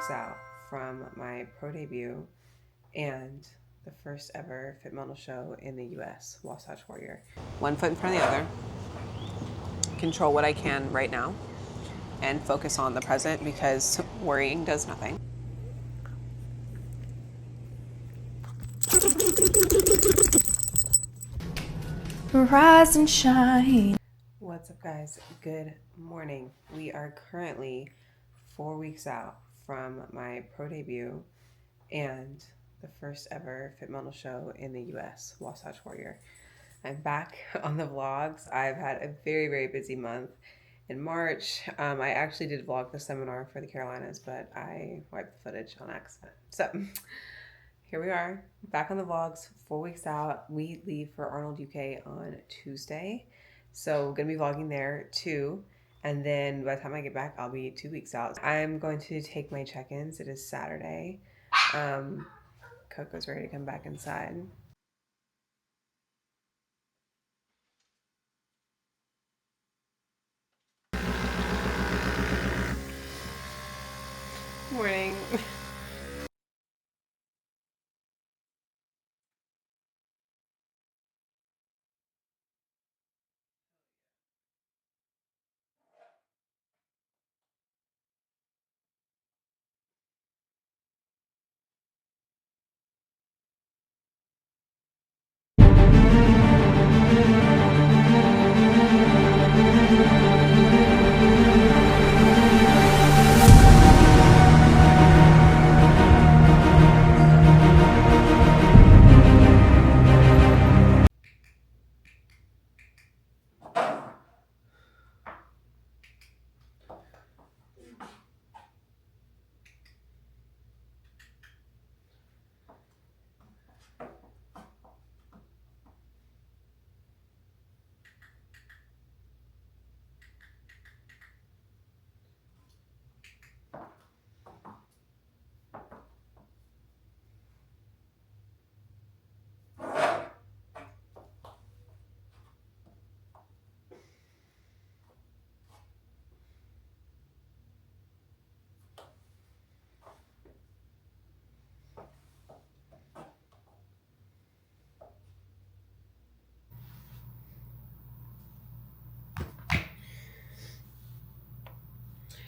weeks out from my pro debut and the first ever fit model show in the US, Wasatch Warrior. One foot in front of the other. Control what I can right now and focus on the present because worrying does nothing. Rise and shine. What's up, guys? Good morning. We are currently 4 weeks out from my pro debut and the first ever fit model show in the US, Wasatch Warrior. I'm back on the vlogs. I've had a very, very busy month. In March, I actually did vlog the seminar for the Carolinas, but I wiped the footage on accident. So here we are, back on the vlogs, 4 weeks out. We leave for Arnold, UK on Tuesday. So we're gonna be vlogging there too. And then by the time I get back, I'll be 2 weeks out. I'm going to take my check-ins. It is Saturday. Coco's ready to come back inside. Morning.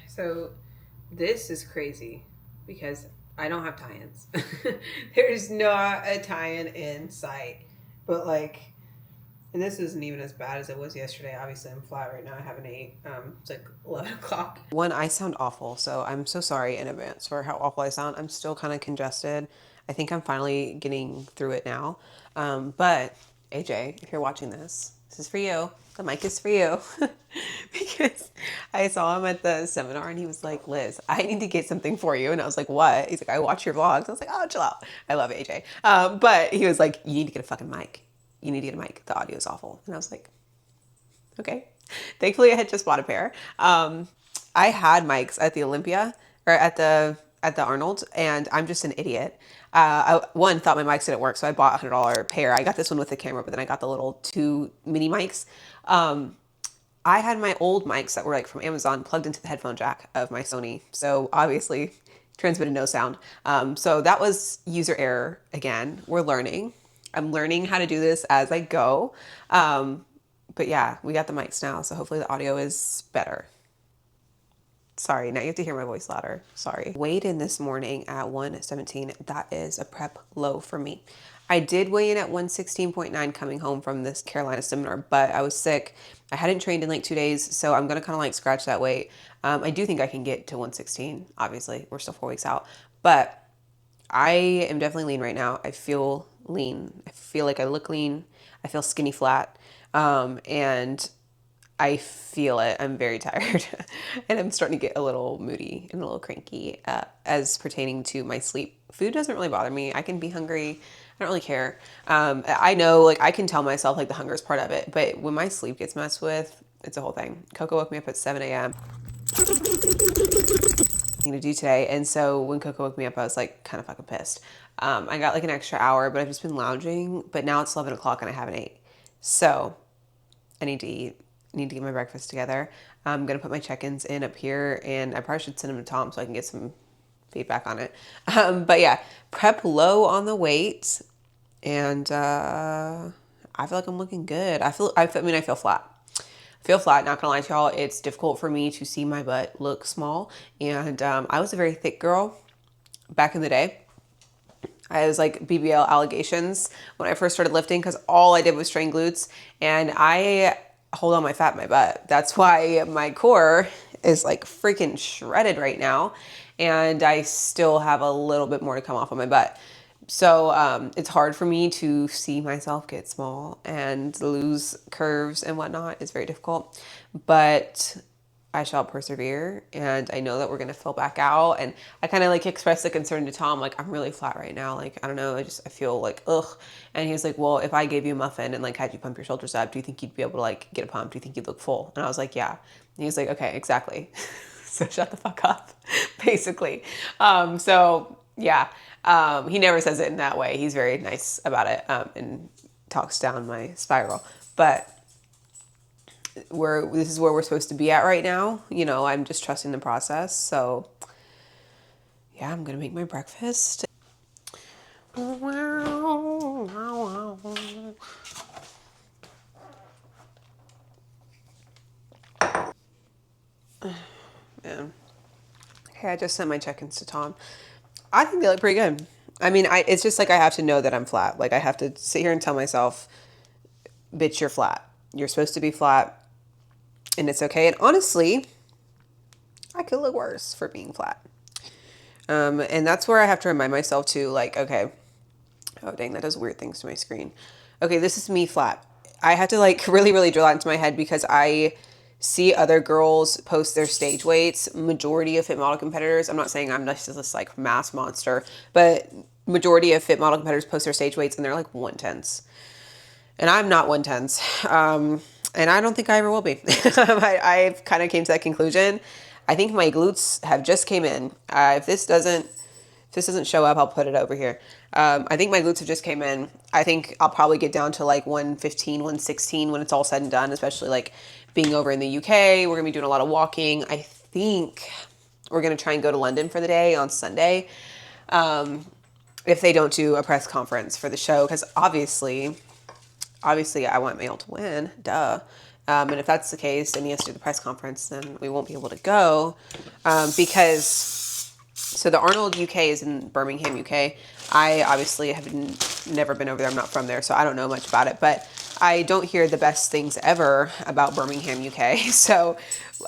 So this is crazy because I don't have tie-ins. There's not a tie-in in sight. But like, and this isn't even as bad as it was yesterday. Obviously, I'm flat right now. I have an 8. It's like 11 o'clock. One, I sound awful, so I'm so sorry in advance for how awful I sound. I'm still kind of congested. I think I'm finally getting through it now. But AJ, if you're watching this is for you. The mic is for you. Because I saw him at the seminar and he was like, Liz, I need to get something for you. And I was like, what? He's like, I watch your vlogs. I was like, oh, chill out. I love AJ. But he was like, you need to get a fucking mic. You need to get a mic. The audio is awful. And I was like, okay. Thankfully, I had just bought a pair. I had mics at the Olympia or at the Arnold, and I'm just an idiot. One, thought my mics didn't work, so I bought a $100 pair. I got this one with the camera, but then I got the little 2 mini mics. I had my old mics that were like from Amazon plugged into the headphone jack of my Sony, so obviously transmitted no sound. So that was user error again. We're learning. I'm learning how to do this as I go. But yeah, we got the mics now, so hopefully the audio is better. Sorry, now you have to hear my voice louder. Sorry. Weighed in this morning at 117. That is a prep low for me. I did weigh in at 116.9 coming home from this Carolina seminar, but I was sick. I hadn't trained in like 2 days, so I'm gonna kind of like scratch that weight. I do think I can get to 116. Obviously, we're still 4 weeks out, but I am definitely lean right now. I feel lean. I feel like I look lean. I feel skinny flat. And I feel it. I'm very tired and I'm starting to get a little moody and a little cranky as pertaining to my sleep. Food doesn't really bother me. I can be hungry. I don't really care. I know, like, I can tell myself, like, the hunger is part of it. But when my sleep gets messed with, it's a whole thing. Coco woke me up at 7 a.m. to do today. And so when Coco woke me up, I was, like, kind of fucking pissed. I got, like, an extra hour, but I've just been lounging. But now it's 11 o'clock and I haven't ate. So I need to eat. I need to get my breakfast together. I'm going to put my check-ins in up here, and I probably should send them to Tom so I can get some feedback on it. But yeah, prep low on the weight, and I feel like I'm looking good. I mean, I feel flat. Feel flat, not gonna lie to y'all. It's difficult for me to see my butt look small. And I was a very thick girl back in the day. I was like BBL allegations when I first started lifting because all I did was train glutes, and I hold on my fat in my butt. That's why my core is like freaking shredded right now, and I still have a little bit more to come off of my butt. So it's hard for me to see myself get small and lose curves and whatnot. It's very difficult, but I shall persevere, and I know that we're going to fill back out. And I kind of like expressed the concern to Tom, like, I'm really flat right now. Like, I don't know. I feel like, ugh. And he was like, well, if I gave you a muffin and like had you pump your shoulders up, do you think you'd be able to like get a pump? Do you think you'd look full? And I was like, yeah. And he was like, okay, exactly. So shut the fuck up, basically. So yeah, he never says it in that way. He's very nice about it, and talks down my spiral. But this is where we're supposed to be at right now. You know, I'm just trusting the process. So yeah, I'm gonna make my breakfast. Man. Okay, I just sent my check-ins to Tom. I think they look pretty good. I mean, it's just like I have to know that I'm flat. Like I have to sit here and tell myself, bitch, you're flat. You're supposed to be flat, and it's okay. And honestly, I could look worse for being flat. And that's where I have to remind myself too, like, okay, oh dang, that does weird things to my screen. Okay, this is me flat. I had to like really, really drill that into my head because I see other girls post their stage weights. Majority of fit model competitors, I'm not saying I'm just this like mass monster, but majority of fit model competitors post their stage weights and they're like 110s. And I'm not 110s. And I don't think I ever will be. I've kind of came to that conclusion. I think my glutes have just came in. If this doesn't show up, I'll put it over here. I think my glutes have just came in. I think I'll probably get down to like 115, 116 when it's all said and done, especially like being over in the UK. We're going to be doing a lot of walking. I think we're going to try and go to London for the day on Sunday. If they don't do a press conference for the show, because obviously I want Mail to win, duh. And if that's the case and he has to do the press conference, then we won't be able to go because, so the Arnold UK is in Birmingham, UK. I obviously have never been over there. I'm not from there, so I don't know much about it, but I don't hear the best things ever about Birmingham, UK. So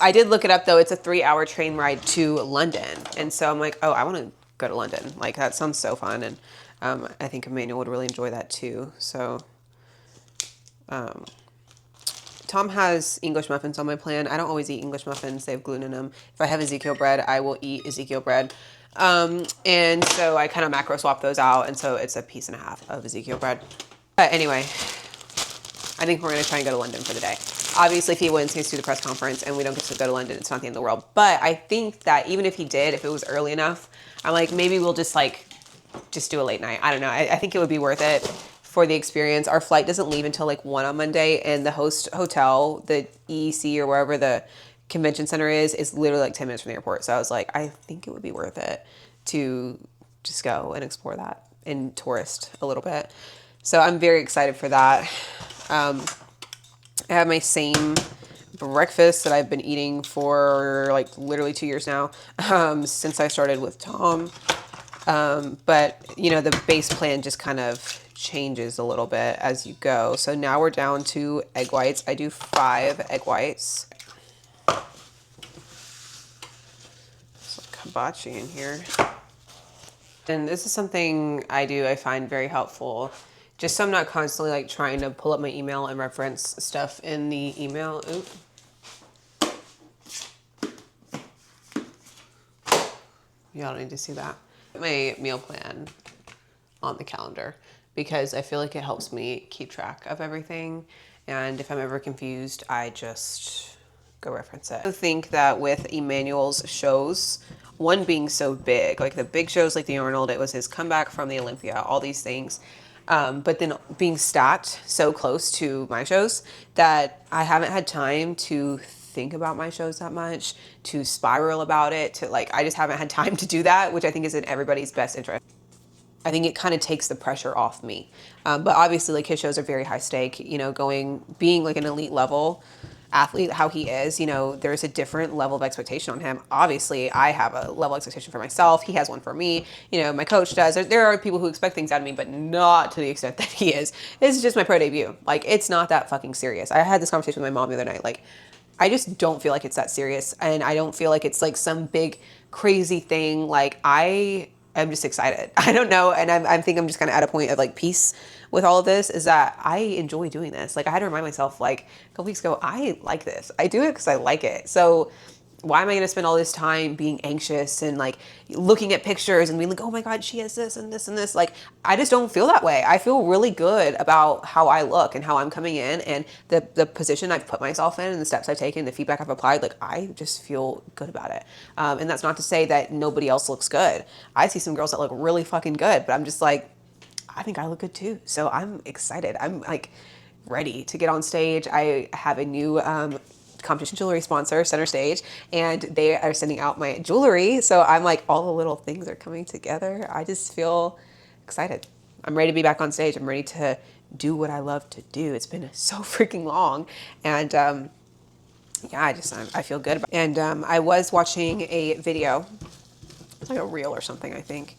I did look it up though. It's a 3-hour train ride to London. And so I'm like, oh, I want to go to London. Like that sounds so fun. And I think Emmanuel would really enjoy that too. So Tom has English muffins on my plan. I don't always eat English muffins. They have gluten in them. If I have Ezekiel bread, I will eat Ezekiel bread. And so I kind of macro swap those out. And so it's a piece and a half of Ezekiel bread. But anyway, I think we're going to try and go to London for the day. Obviously, if he wins, he has to do the press conference and we don't get to go to London. It's not the end of the world. But I think that even if he did, if it was early enough, I'm like, maybe we'll just do a late night. I don't know. I think it would be worth it for the experience. Our flight doesn't leave until like 1 on Monday, and the host hotel, the EEC or wherever the convention center is literally like 10 minutes from the airport. So I was like, I think it would be worth it to just go and explore that and tourist a little bit. So I'm very excited for that. I have my same breakfast that I've been eating for like literally 2 years now, since I started with Tom. But you know, the base plan just kind of changes a little bit as you go. So now we're down to egg whites. I do 5 egg whites. Some hibachi in here. And this is something I find very helpful. Just so I'm not constantly like trying to pull up my email and reference stuff in the email. Oop. Y'all don't need to see that. My meal plan on the calendar because I feel like it helps me keep track of everything. And if I'm ever confused, I just go reference it. I think that with Emmanuel's shows, one being so big, like the big shows like the Arnold, it was his comeback from the Olympia, all these things. But then being stacked so close to my shows that I haven't had time to think about my shows that much, to spiral about it, to like, I just haven't had time to do that, which I think is in everybody's best interest. I think it kind of takes the pressure off me. But obviously, like, his shows are very high stake, you know, being like an elite level athlete, how he is, you know, there's a different level of expectation on him. Obviously, I have a level of expectation for myself. He has one for me. You know, my coach does. There are people who expect things out of me, but not to the extent that he is. This is just my pro debut. Like, it's not that fucking serious. I had this conversation with my mom the other night. Like, I just don't feel like it's that serious. And I don't feel like it's like some big crazy thing. Like, I'm just excited. I don't know. And I think I'm just kind of at a point of like peace with all of this, is that I enjoy doing this. Like, I had to remind myself like a couple weeks ago, I like this. I do it because I like it. So why am I going to spend all this time being anxious and like looking at pictures and being like, oh my God, she has this and this and this. Like, I just don't feel that way. I feel really good about how I look and how I'm coming in, and the position I've put myself in and the steps I've taken, the feedback I've applied. Like, I just feel good about it. And that's not to say that nobody else looks good. I see some girls that look really fucking good, but I'm just like, I think I look good too. So I'm excited. I'm like ready to get on stage. I have a new, competition jewelry sponsor, Center Stage, and they are sending out my jewelry. So I'm like, all the little things are coming together. I just feel excited. I'm ready to be back on stage. I'm ready to do what I love to do. It's been so freaking long. And yeah, I feel good. And I was watching a video. It's like a reel or something, I think.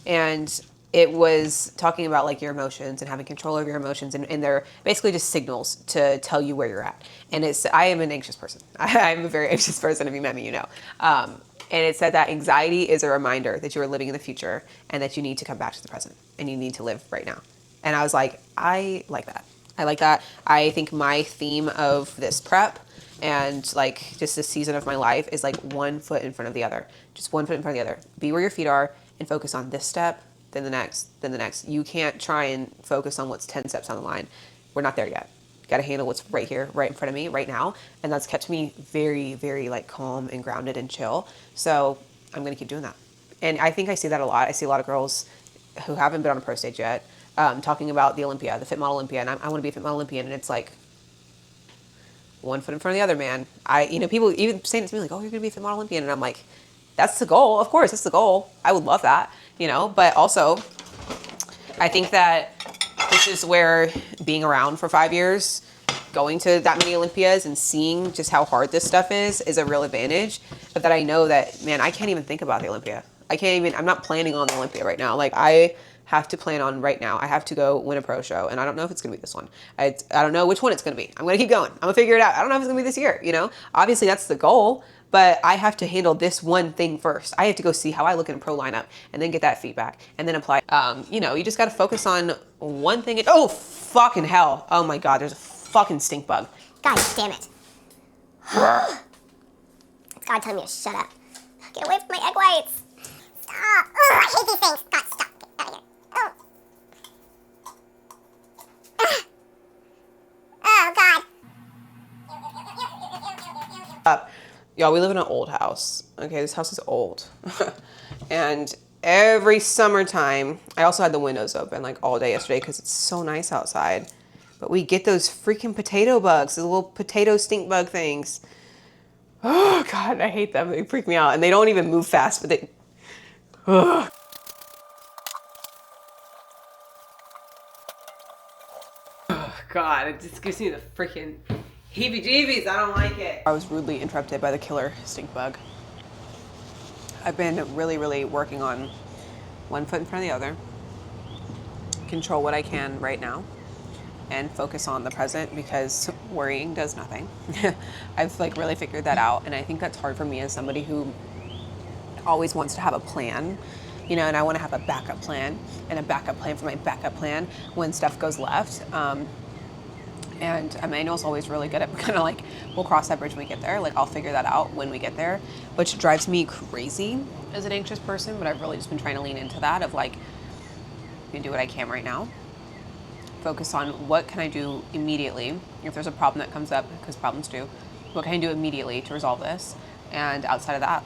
And it was talking about like your emotions and having control over your emotions, and they're basically just signals to tell you where you're at. And I am an anxious person. I'm a very anxious person. If you met me, you know. And it said that anxiety is a reminder that you are living in the future and that you need to come back to the present and you need to live right now. And I was like, I like that. I like that. I think my theme of this prep and like just this season of my life is like one foot in front of the other. Just one foot in front of the other. Be where your feet are and focus on this step, then the next, then the next. You can't try and focus on what's 10 steps on the line. We're not there yet. Got to handle what's right here, right in front of me, right now. And that's kept me very, very like calm and grounded and chill. So I'm going to keep doing that. And I think I see that a lot. I see a lot of girls who haven't been on a pro stage yet, talking about the Olympia, the Fit Model Olympia. And I want to be a Fit Model Olympian. And it's like one foot in front of the other, man. People even saying it to me like, oh, you're going to be a Fit Model Olympian. And I'm like, that's the goal. Of course, that's the goal. I would love that, but also I think that this is where being around for 5 years, going to that many Olympias and seeing just how hard this stuff is a real advantage. But that I know that, man, I can't even think about the Olympia. I'm not planning on the Olympia right now. Like, I have to plan on right now. I have to go win a pro show. And I don't know if it's going to be this one. I don't know which one it's going to be. I'm going to keep going. I'm going to figure it out. I don't know if it's going to be this year, Obviously, that's the goal. But I have to handle this one thing first. I have to go see how I look in a pro lineup and then get that feedback and then apply. You just got to focus on one thing. Oh, fucking hell. Oh my God, there's a fucking stink bug. God damn it. It's God telling me to shut up. Get away from my egg whites. Stop. Ugh, I hate these things. God, stop. Get out of here. Oh. Oh, God. Y'all, we live in an old house. Okay, this house is old. And every summertime, I also had the windows open like all day yesterday because it's so nice outside. But we get those freaking potato bugs, those little potato stink bug things. Oh God, I hate them. They freak me out. And they don't even move fast, but they... Ugh. Oh God, it just gives me the freaking heebie-jeebies. I don't like it. I was rudely interrupted by the killer stink bug. I've been really, really working on one foot in front of the other, control what I can right now, and focus on the present because worrying does nothing. I've really figured that out, and I think that's hard for me as somebody who always wants to have a plan, and I want to have a backup plan and a backup plan for my backup plan when stuff goes left. And Emmanuel's always really good at kind of we'll cross that bridge when we get there. I'll figure that out when we get there, which drives me crazy as an anxious person. But I've really just been trying to lean into that of I can do what I can right now. Focus on what can I do immediately if there's a problem that comes up, because problems do. What can I do immediately to resolve this? And outside of that,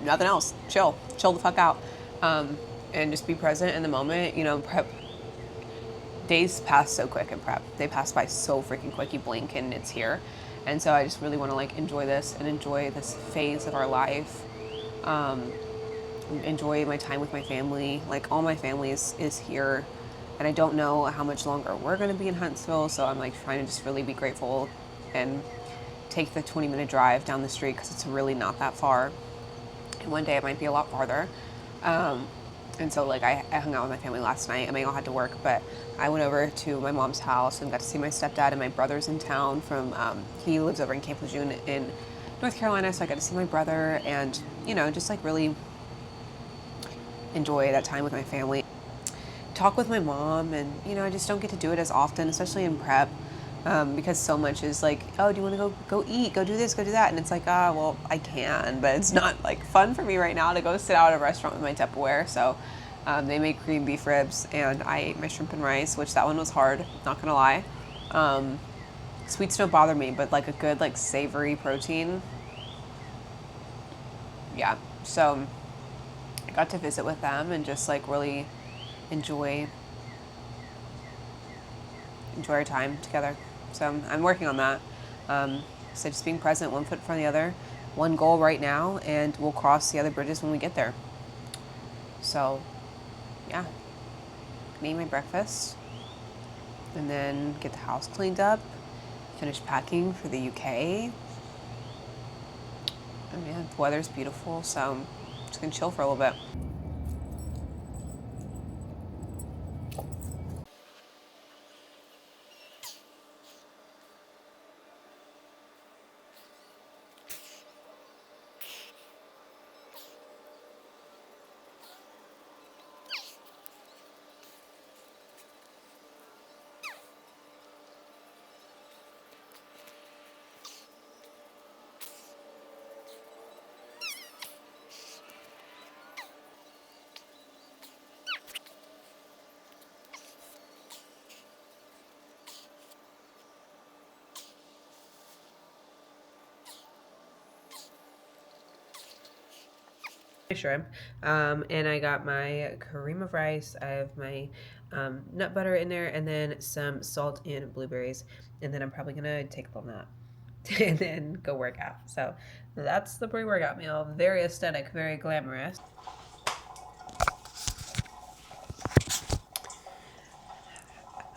nothing else. Chill the fuck out, and just be present in the moment. days pass so quick in prep. They pass by so freaking quick. You blink and it's here. And so I just really want to like enjoy this and enjoy this phase of our life. Enjoy my time with my family. Like all my family is here, and I don't know how much longer we're going to be in Huntsville. So I'm like trying to just really be grateful and take the 20-minute drive down the street because it's really not that far. And one day it might be a lot farther. And so like I hung out with my family last night. I mean, I had to work, but I went over to my mom's house and got to see my stepdad, and my brother's in town from, he lives over in Camp Lejeune in North Carolina. So I got to see my brother and, you know, just like really enjoy that time with my family. Talk with my mom, and, you know, I just don't get to do it as often, especially in prep. Because so much is like, oh, do you want to go eat, go do this, go do that? And it's like, well, I can, but it's not like fun for me right now to go sit out at a restaurant with my Tupperware. So they made cream beef ribs, and I ate my shrimp and rice, which that one was hard, not gonna lie. Sweets don't bother me, but like a good like savory protein. Yeah, so I got to visit with them and just like really enjoy our time together. So I'm working on that. So just being present, one foot in front of the other, one goal right now, and we'll cross the other bridges when we get there. So yeah, eat my breakfast and then get the house cleaned up, finish packing for the UK. And yeah, the weather's beautiful, so I'm just gonna chill for a little bit. Shrimp, and I got my cream of rice. I have my nut butter in there, and then some salt and blueberries, and then I'm probably gonna take a little nap and then go work out. So that's the pre-workout meal. Very aesthetic, very glamorous.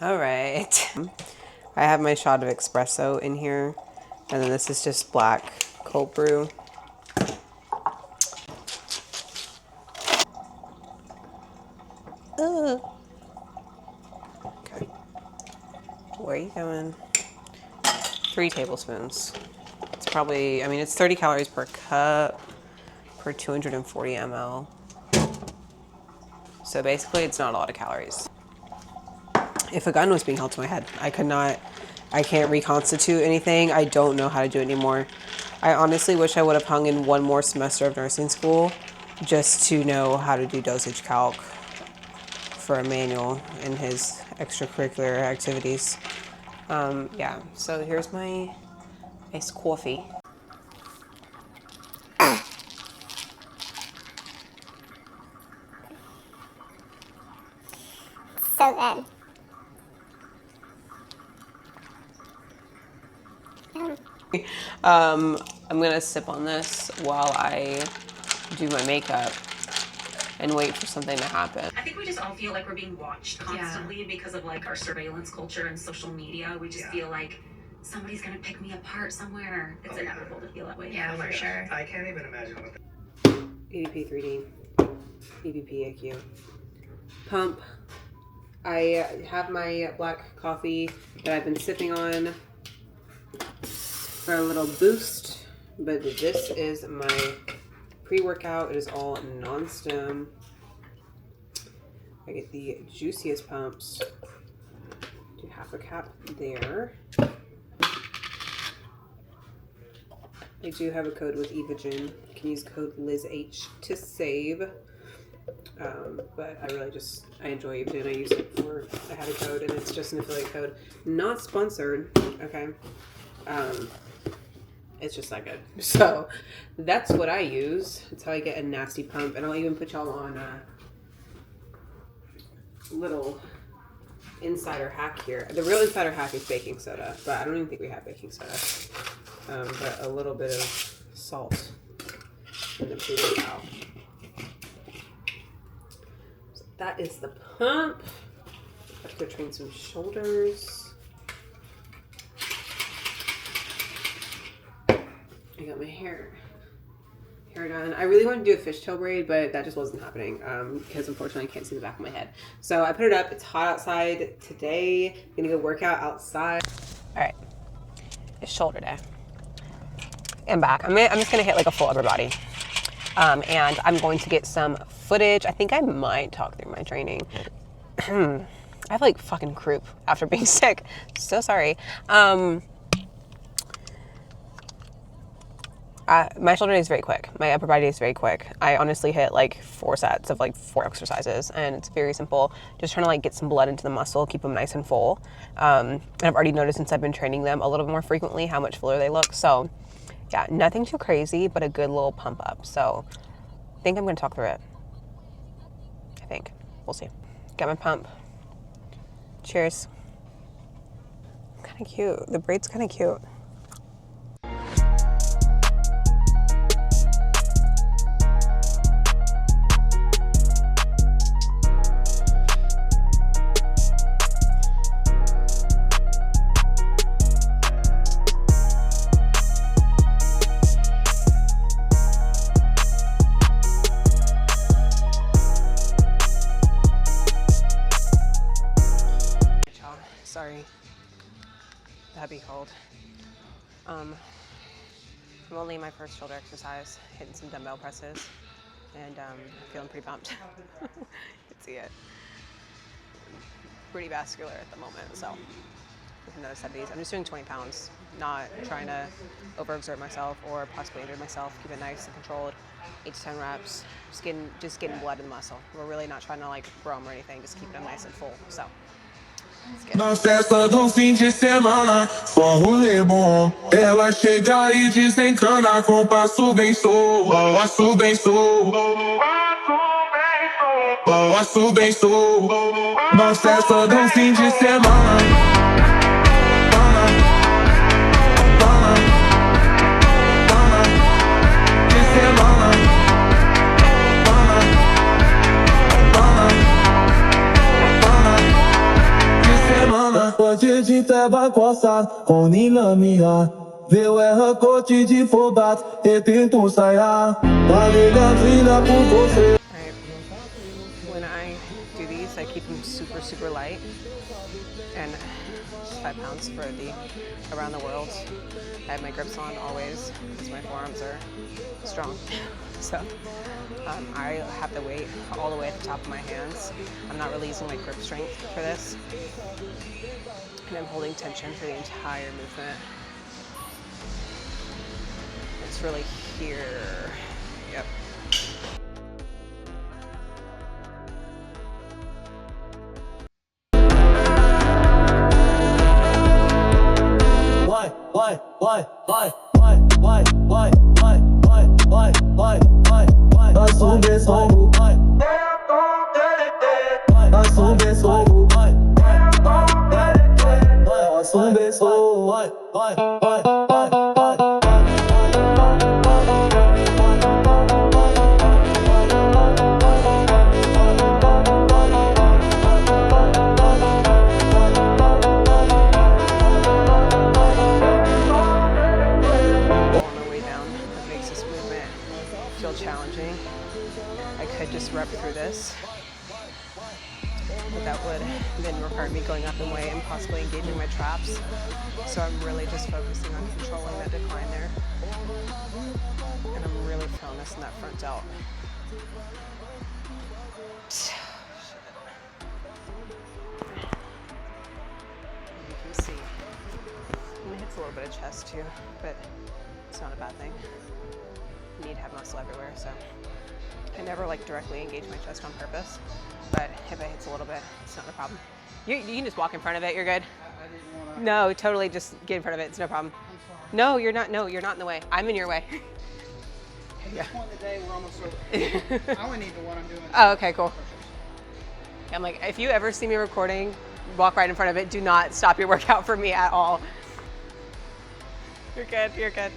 All right, I have my shot of espresso in here, and then this is just black cold brew. Okay. Where are you going? 3 tablespoons. It's probably, I mean, it's 30 calories per cup per 240 ml. So basically, it's not a lot of calories. If a gun was being held to my head, I can't reconstitute anything. I don't know how to do it anymore. I honestly wish I would have hung in one more semester of nursing school just to know how to do dosage calc for Emmanuel in his extracurricular activities. Yeah, so here's my iced coffee. So good. I'm gonna sip on this while I do my makeup and wait for something to happen. I think we just all feel like we're being watched constantly because of like our surveillance culture and social media. We just feel like somebody's gonna pick me apart somewhere. It's inevitable to feel that way. Yeah, for sure. I can't even imagine what EVP 3D, EVP AQ. Pump. I have my black coffee that I've been sipping on for a little boost, but this is my pre-workout. It is all non-stim. I get the juiciest pumps. Do half a cup there. I do have a code with Evagen. You can use code LIZH to save. But I enjoy Evagen. I use it for, I had a code and it's just an affiliate code. Not sponsored, okay? It's just that good. So that's what I use. That's how I get a nasty pump. And I'll even put y'all on little insider hack here. The real insider hack is baking soda, but I don't even think we have baking soda. But a little bit of salt in the pre-workout. So that is the pump. I have to go train some shoulders. I got my hair done. I really wanted to do a fishtail braid, but that just wasn't happening because unfortunately I can't see the back of my head. So I put it up. It's hot outside today. I'm gonna go work out outside. All right, it's shoulder day. And back. I'm just gonna hit like a full upper body. And I'm going to get some footage. I think I might talk through my training. I have like fucking croup after being sick. So sorry. My shoulder day is very quick. My upper body is very quick. I honestly hit like 4 sets of like 4 exercises, and it's very simple. Just trying to like get some blood into the muscle, keep them nice and full. And I've already noticed since I've been training them a little bit more frequently how much fuller they look. So yeah, nothing too crazy, but a good little pump up. So I think I'm gonna talk through it. I think. We'll see. Got my pump. Cheers. Kind of cute. The braid's kind of cute. Sorry, that'd be cold. I'm only in my first shoulder exercise, hitting some dumbbell presses, and feeling pretty pumped. You can see it. Pretty vascular at the moment, so within those 70s. I'm just doing 20 pounds, not trying to overexert myself or possibly injure myself. Keep it nice and controlled. 8 to 10 reps, just getting blood in the muscle. We're really not trying to like grow them or anything, just keeping them nice and full. So. Na festa do fim de semana, só rolê bom. Ela chega e desencana com passo bem sou, passo bem sou, passo bem sou. Na festa do fim de semana. Pode de teba coçar, com nila minha. Veu erra cote de fobat, e tento sair. Valeu vida por você. When I do these, I keep them super, super light. And just 5 pounds for the around the world. I have my grips on always because my forearms are strong. So I have the weight all the way at the top of my hands. I'm not really using my grip strength for this. And I'm holding tension for the entire movement. It's really here. Yep. Challenging. I could just rep through this, but that would then require me going up in weight and possibly engaging my traps. So I'm really just focusing on controlling that decline there. And I'm really feeling this in that front delt. You can see, it hits a little bit of chest too, but it's not a bad thing. Need to have muscle everywhere, so I never like directly engage my chest on purpose, but if it hits a little bit, it's not a problem. You can just walk in front of it, you're good. No, totally just get in front of it, it's no problem. No, you're not in the way. I'm in your way. At this point in the day, we're almost over. I only need the one I'm doing. Oh, okay, cool. I'm like, if you ever see me recording walk right in front of it. Do not stop your workout for me at all. You're good, you're good.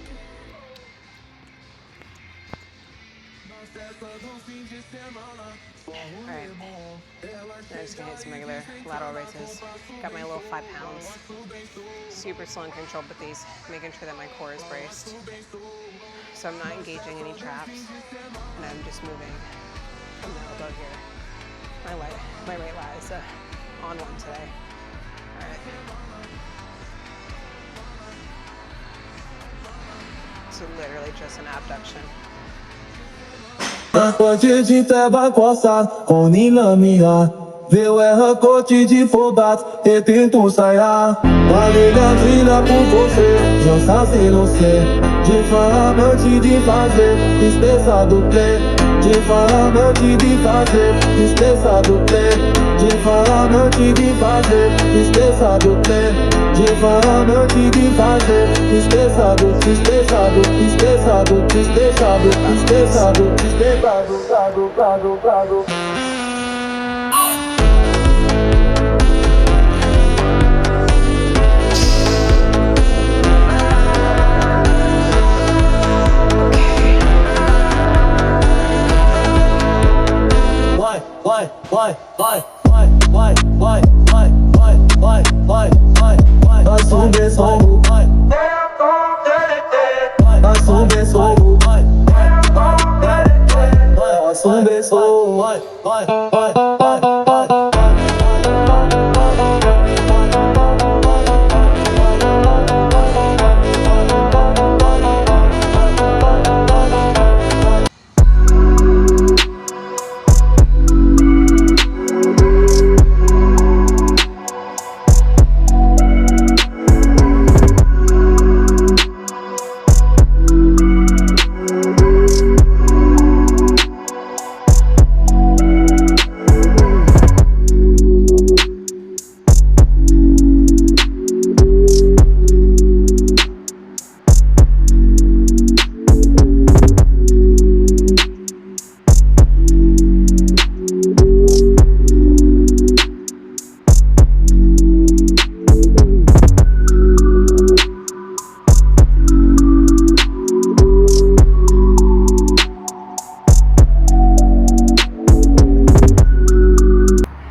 All right, I'm just gonna hit some regular lateral raises. Got my little 5 pounds. Super slow and controlled with these, making sure that my core is braced. So I'm not engaging any traps, and I'm just moving from the elbow here. My right lat is on one today. All right. So literally just an abduction. 我最近在把光山红你了米啊，为为何过去的佛把一定都晒啊？把力量追了不过水，要啥谁都谁，解放没起的发水，你是啥都对，解放没起的发水，你是啥都对，解放没起的发水，你是啥都对，解放没起的发水，你是啥都，你是啥都，你是啥都，你是啥都，你是啥都，你是啥都，啥都，啥都，啥都。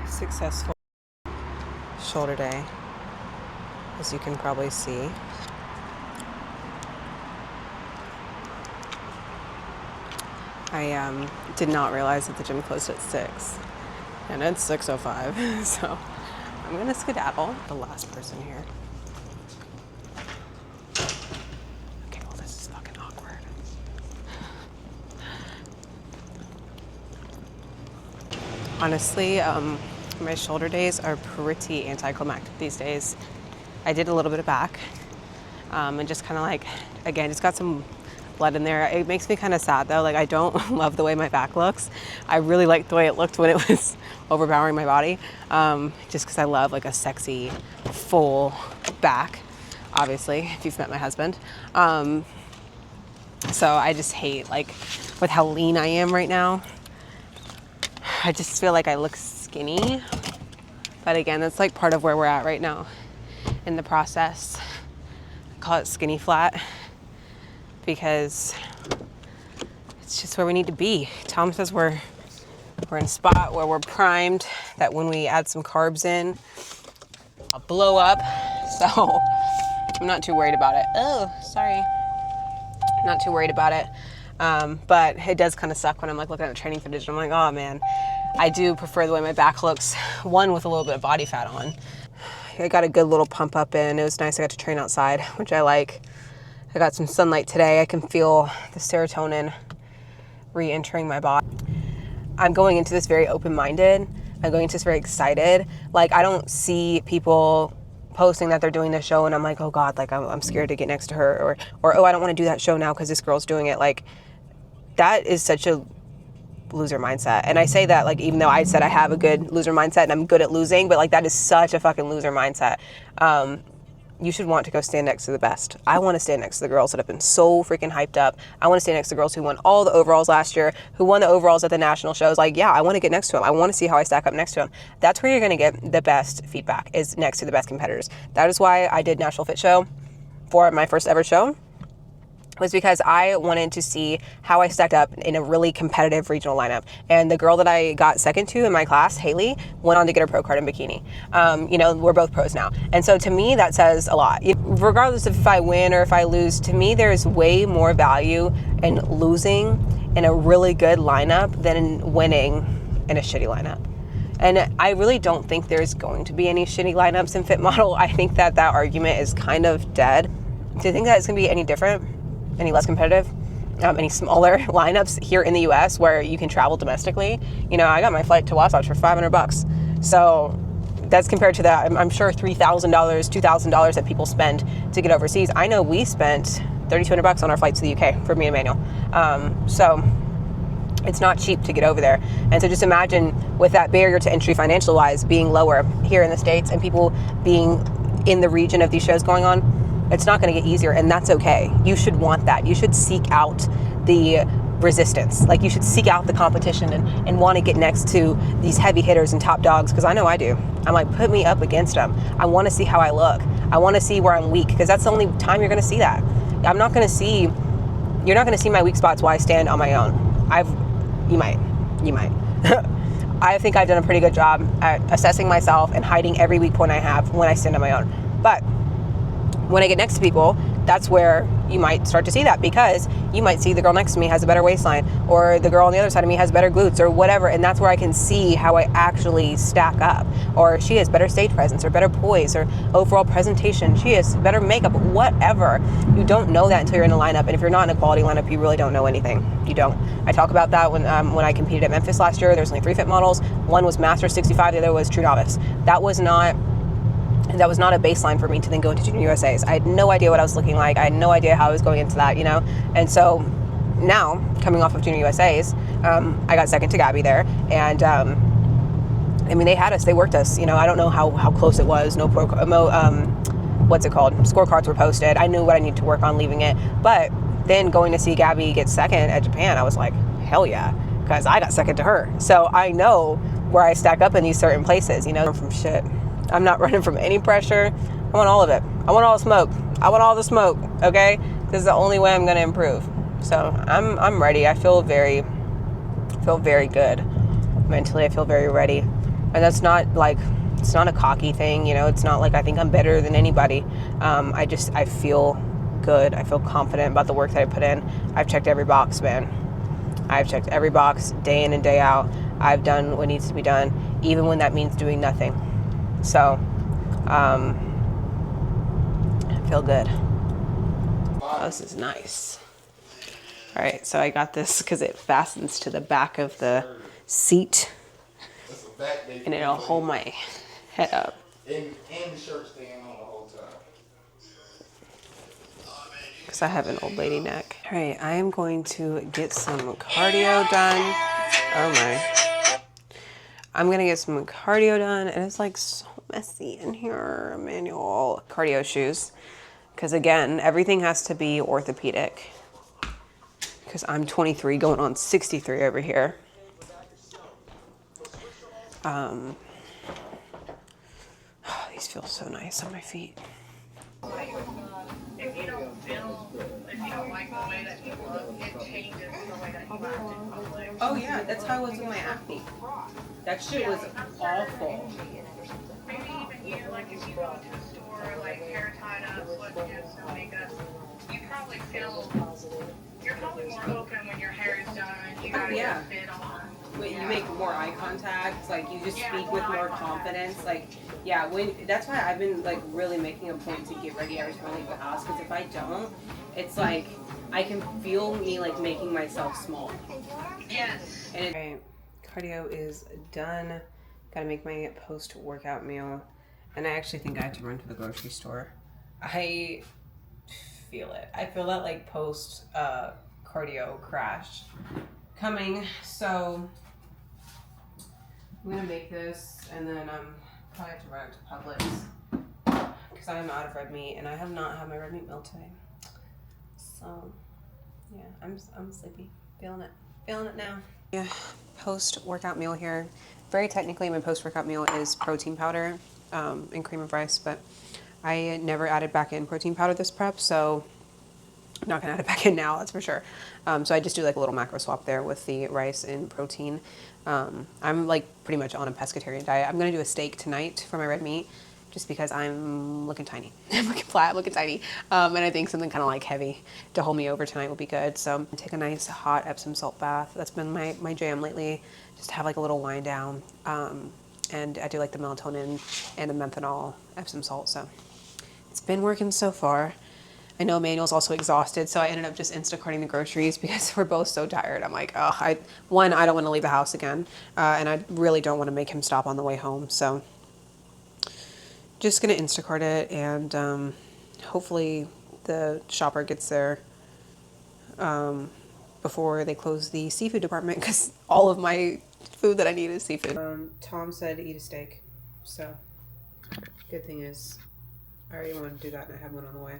Successful shoulder day, as you can probably see. I did not realize that the gym closed at 6, and it's 6:05, so I'm gonna skedaddle. The last person here. Okay, well this is fucking awkward. Honestly, my shoulder days are pretty anticlimactic these days. I did a little bit of back, and just kind of like, again, just got some blood in there. It makes me kind of sad though. Like, I don't love the way my back looks. I really liked the way it looked when it was overpowering my body, just because I love like a sexy, full back, obviously, if you've met my husband. So I just hate, like, with how lean I am right now, I just feel like I look skinny. But again, that's like part of where we're at right now in the process. I call it skinny flat because it's just where we need to be. Tom says we're in a spot where we're primed, that when we add some carbs in, I'll blow up. So I'm not too worried about it. Oh, sorry. Not too worried about it. But it does kind of suck when I'm like looking at the training footage. I'm like, oh man, I do prefer the way my back looks, one with a little bit of body fat on. I got a good little pump up in. It was nice. I got to train outside, which I like. I got some sunlight today. I can feel the serotonin re-entering my body. I'm going into this very open-minded. I'm going into this very excited. Like, I don't see people posting that they're doing this show and I'm like, oh God, like I'm scared to get next to her, or oh, I don't want to do that show now because this girl's doing it. Like, that is such a loser mindset. And I say that, like, even though I said I have a good loser mindset and I'm good at losing, but like, that is such a fucking loser mindset. you should want to go stand next to the best. I want to stand next to the girls that have been so freaking hyped up. I want to stand next to the girls who won all the overalls last year, who won the overalls at the national shows. Like, yeah, I want to get next to them. I want to see how I stack up next to them. That's where you're going to get the best feedback, is next to the best competitors. That is why I did National Fit Show for my first ever show, was because I wanted to see how I stacked up in a really competitive regional lineup. And the girl that I got second to in my class, Haley, went on to get her pro card in bikini. You know, we're both pros now. And so to me, that says a lot. Regardless of if I win or if I lose, to me, there's way more value in losing in a really good lineup than in winning in a shitty lineup. And I really don't think there's going to be any shitty lineups in Fit Model. I think that that argument is kind of dead. Do you think that it's going to be any different? Any less competitive, any smaller lineups here in the US where you can travel domestically? You know, I got my flight to Wasatch for $500. So that's compared to that, I'm sure $3,000, $2,000 that people spend to get overseas. I know we spent $3,200 on our flight to the UK for me and Emmanuel. So it's not cheap to get over there. And so just imagine with that barrier to entry financial wise being lower here in the States and people being in the region of these shows going on, it's not going to get easier, and that's okay. You should want that. You should seek out the resistance. Like, you should seek out the competition and want to get next to these heavy hitters and top dogs, because I know I do. I'm like, put me up against them. I want to see how I look. I want to see where I'm weak, because that's the only time you're going to see that. You're not going to see my weak spots while I stand on my own. You might. I think I've done a pretty good job at assessing myself and hiding every weak point I have when I stand on my own. But when I get next to people, that's where you might start to see that, because you might see the girl next to me has a better waistline, or the girl on the other side of me has better glutes, or whatever, and that's where I can see how I actually stack up. Or she has better stage presence, or better poise, or overall presentation. She has better makeup, whatever. You don't know that until you're in a lineup, and if you're not in a quality lineup, you really don't know anything. You don't. I talk about that when I competed at Memphis last year. There's only 3 fit models. One was Master 65, the other was True Novice. That was not a baseline for me to then go into Junior USA's. I had no idea what I was looking like. I had no idea how I was going into that, you know? And so now, coming off of Junior USA's, I got second to Gabby there. And, I mean, they had us, they worked us, you know? I don't know how close it was. What's it called? Scorecards were posted. I knew what I needed to work on leaving it. But then going to see Gabby get second at Japan, I was like, hell yeah, because I got second to her. So I know where I stack up in these certain places, you know, from shit. I'm not running from any pressure. I want all of it. I want all the smoke. I want all the smoke, okay? This is the only way I'm going to improve. So I'm ready. I feel very good. Mentally, I feel very ready. And that's not like, it's not a cocky thing, you know? It's not like I think I'm better than anybody. I feel good. I feel confident about the work that I put in. I've checked every box, man. I've checked every box day in and day out. I've done what needs to be done, even when that means doing nothing. So, I feel good. Oh, this is nice. All right, so I got this because it fastens to the back of the seat, and it'll hold my head up. And the shirt staying on the whole time. Because I have an old lady neck. All right, I am going to get some cardio done. Oh my. I'm gonna get some cardio done, and it's like so messy in here. Manual cardio shoes, because again, everything has to be orthopedic, because I'm 23 going on 63 over here. These feel so nice on my feet. If you don't like the way that you look, it changes the way that you act in public. Oh yeah, that's how it was with my acne. That shit was awful. Maybe even you, like if you go to a store, like hair tied up, sweatpants, no makeup, you're probably more open when your hair is done. You gotta get a fit on. You make more eye contact, like you just speak with more confidence. Like, yeah, that's why I've been like really making a point to get ready every time I leave the house, because if I don't, it's like I can feel me like making myself small. Yes. And cardio is done. Gotta make my post-workout meal, and I actually think I have to run to the grocery store. I feel it. I feel that like post cardio crash coming. So I'm gonna make this, and then probably have to run out to Publix, because I am out of red meat and I have not had my red meat meal today. So yeah, I'm sleepy. Feeling it now. Yeah, post-workout meal here. Very technically, my post-workout meal is protein powder and cream of rice, but I never added back in protein powder this prep, so I'm not gonna add it back in now, that's for sure. So I just do like a little macro swap there with the rice and protein. I'm like pretty much on a pescatarian diet. I'm gonna do a steak tonight for my red meat, just because I'm looking tiny. I'm looking flat, I'm looking tiny. And I think something kind of like heavy to hold me over tonight will be good. So take a nice hot Epsom salt bath. That's been my jam lately, just to have like a little wind down. And I do like the melatonin and the menthanol Epsom salt, so it's been working so far. I know Emmanuel's also exhausted, so I ended up just Instacarting the groceries because we're both so tired. I'm like, oh, I don't want to leave the house again, and I really don't want to make him stop on the way home. So just gonna Instacart it, and hopefully the shopper gets there before they close the seafood department, because all of my food that I need is seafood. Tom said eat a steak, so good thing is I already wanted to do that and I have one on the way.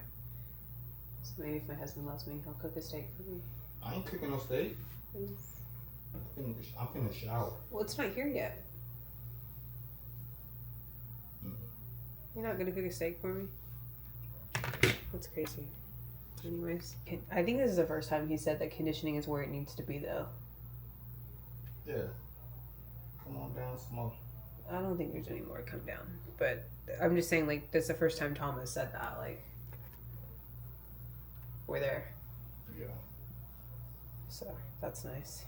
So maybe if my husband loves me, he'll cook a steak for me. I ain't cooking no steak. Please. I'm in the shower. Well, it's not here yet. You're not gonna cook a steak for me? That's crazy. Anyways, I think this is the first time he said that conditioning is where it needs to be, though. Yeah. Come on down, smoke. I don't think there's any more to come down, but I'm just saying, like, that's the first time Tom has said that. Like, we're there. Yeah. So that's nice.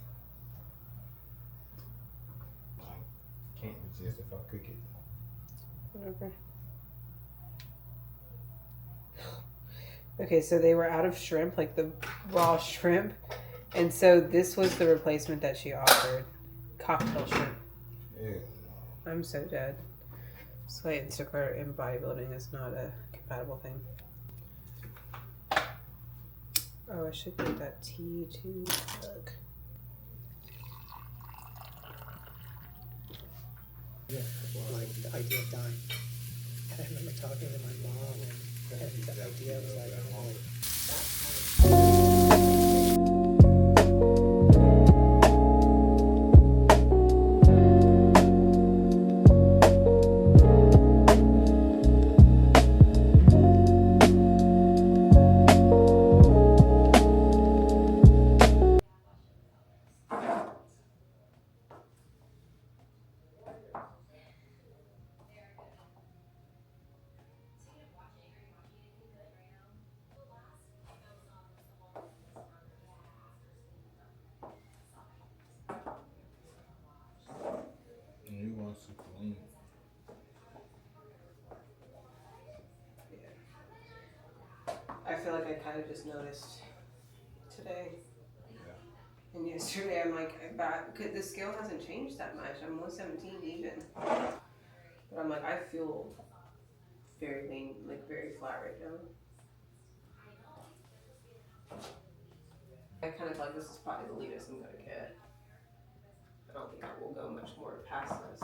I can't resist if I cook it. Whatever. Okay, so they were out of shrimp, like the raw shrimp, and so this was the replacement that she offered, cocktail shrimp. Yeah. I'm so dead. So Instacart and bodybuilding is not a compatible thing. Oh, I should get that tea to cook. Yeah, like the idea of dying. And I remember talking to my mom, and the idea was like, You want some clean. I feel like I kind of just noticed today Yeah. and yesterday. I'm like, the scale hasn't changed that much. I'm 117 even, but I'm like, I feel very lean, like very flat right now. I kind of feel like this is probably the leanest I'm gonna get. I don't think I will go much more past this.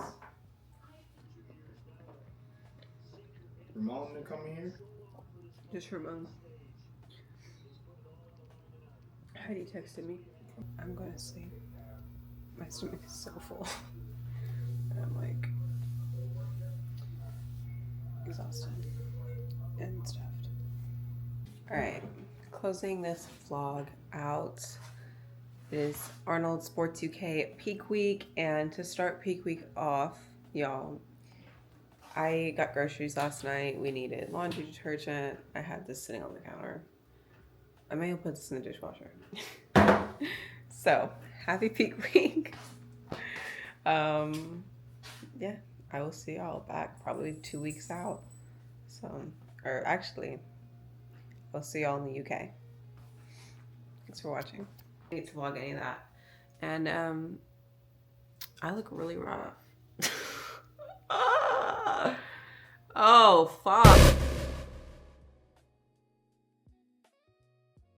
Ramon to come in here? Just Ramon. Heidi texted me. I'm gonna sleep. My stomach is so full. And I'm like exhausted and stuffed. Alright, closing this vlog out. It is Arnold Sports UK peak week, and to start peak week off, y'all, I got groceries last night. We needed laundry detergent. I had this sitting on the counter. I may have put this in the dishwasher. So, happy peak week. Yeah, I will see y'all back probably 2 weeks out. So, or actually, I'll see y'all in the UK. Thanks for watching. I need to vlog any of that. And I look really rough.